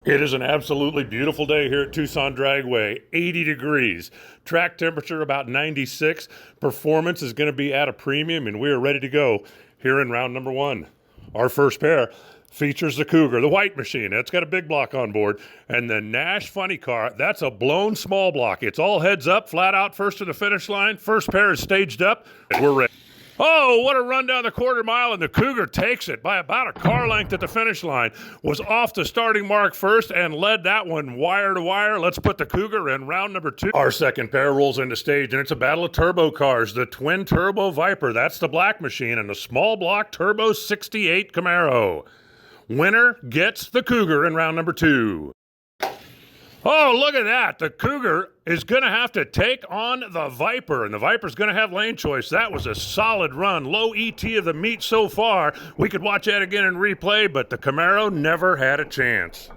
It is an absolutely beautiful day here at Tucson Dragway, 80 degrees. Track temperature about 96. Performance is going to be at a premium, and we are ready to go here in round number one. Our first pair features the Cougar, the white machine. It's got a big block on board. And the Nash Funny Car, that's a blown small block. It's all heads up, flat out, first to the finish line. First pair is staged up. We're ready. Oh, what a run down the quarter mile, and the Cougar takes it by about a car length at the finish line. Was off the starting mark first and led that one wire to wire. Let's put the Cougar in round number two. Our second pair rolls into stage, and it's a battle of turbo cars. The twin turbo Viper, that's the black machine, and the small block turbo 68 Camaro. Winner gets the Cougar in round number two. Oh, look at that. The Cougar is going to have to take on the Viper, and the Viper's going to have lane choice. That was a solid run. Low ET of the meet so far. We could watch that again in replay, but the Camaro never had a chance.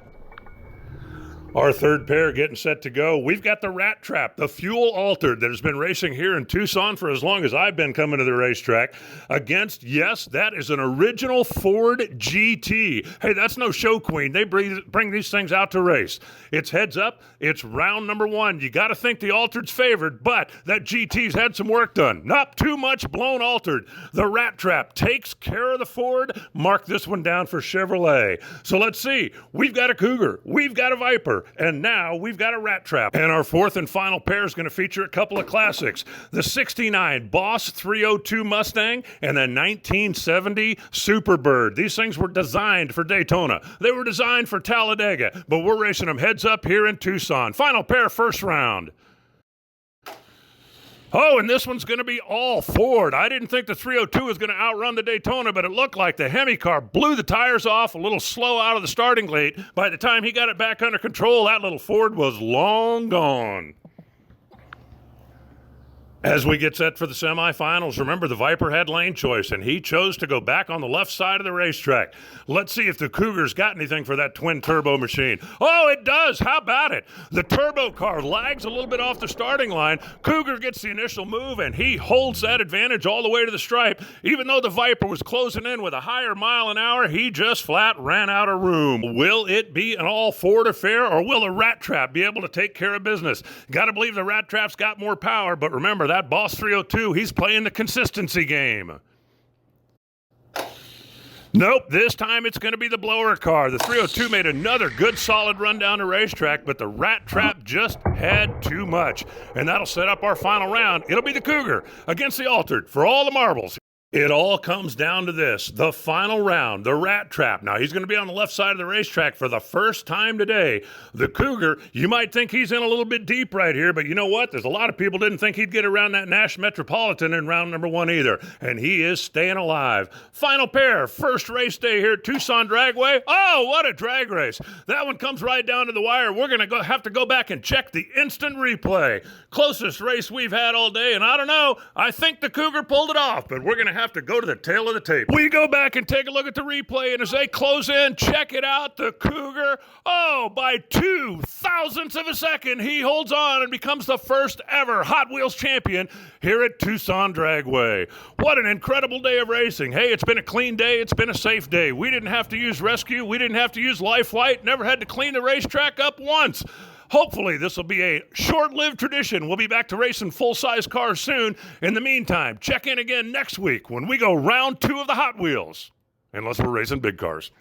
Our third pair getting set to go. We've got the Rat Trap, the fuel altered that has been racing here in Tucson for as long as I've been coming to the racetrack against, yes, that is an original Ford GT. Hey, that's no show queen. They bring these things out to race. It's heads up. It's round number one. You got to think the altered's favored, but that GT's had some work done. Not too much blown altered. The Rat Trap takes care of the Ford. Mark this one down for Chevrolet. So let's see. We've got a Cougar. We've got a Viper. And now we've got a Rat Trap. And our fourth and final pair is going to feature a couple of classics. The 69 Boss 302 Mustang and the 1970 Superbird. These things were designed for Daytona. They were designed for Talladega, but we're racing them heads up here in Tucson. Final pair, first round. Oh, and this one's going to be all Ford. I didn't think the 302 was going to outrun the Daytona, but it looked like the Hemi car blew the tires off a little slow out of the starting gate. By the time he got it back under control, that little Ford was long gone. As we get set for the semifinals, remember the Viper had lane choice, and he chose to go back on the left side of the racetrack. Let's see if the Cougar's got anything for that twin turbo machine. Oh, it does. How about it? The turbo car lags a little bit off the starting line. Cougar gets the initial move, and he holds that advantage all the way to the stripe. Even though the Viper was closing in with a higher mile an hour, he just flat ran out of room. Will it be an all Ford affair, or will the Rat Trap be able to take care of business? Got to believe the Rat Trap's got more power, but remember, that Boss 302, he's playing the consistency game. Nope, this time it's going to be the blower car. The 302 made another good solid run down the racetrack, but the Rat Trap just had too much. And that'll set up our final round. It'll be the Cougar against the altered for all the marbles. It all comes down to this, the final round, the Rat Trap. Now, he's going to be on the left side of the racetrack for the first time today. The Cougar, you might think he's in a little bit deep right here, but you know what? There's a lot of people didn't think he'd get around that Nash Metropolitan in round number one either, and he is staying alive. Final pair, first race day here at Tucson Dragway. Oh, what a drag race. That one comes right down to the wire. We're going to have to go back and check the instant replay. Closest race we've had all day, and I don't know, I think the Cougar pulled it off, but we're going to have to go to the tail of the tape. We go back and take a look at the replay, and as they close in, check it out, the Cougar, by 0.02 of a second, he holds on and becomes the first ever Hot Wheels champion here at Tucson Dragway. What an incredible day of racing. Hey, it's been a clean day. It's been a safe day. We didn't have to use rescue. We didn't have to use life flight. Never had to clean the racetrack up once. Hopefully, this will be a short-lived tradition. We'll be back to racing full-size cars soon. In the meantime, check in again next week when we go round two of the Hot Wheels. Unless we're racing big cars.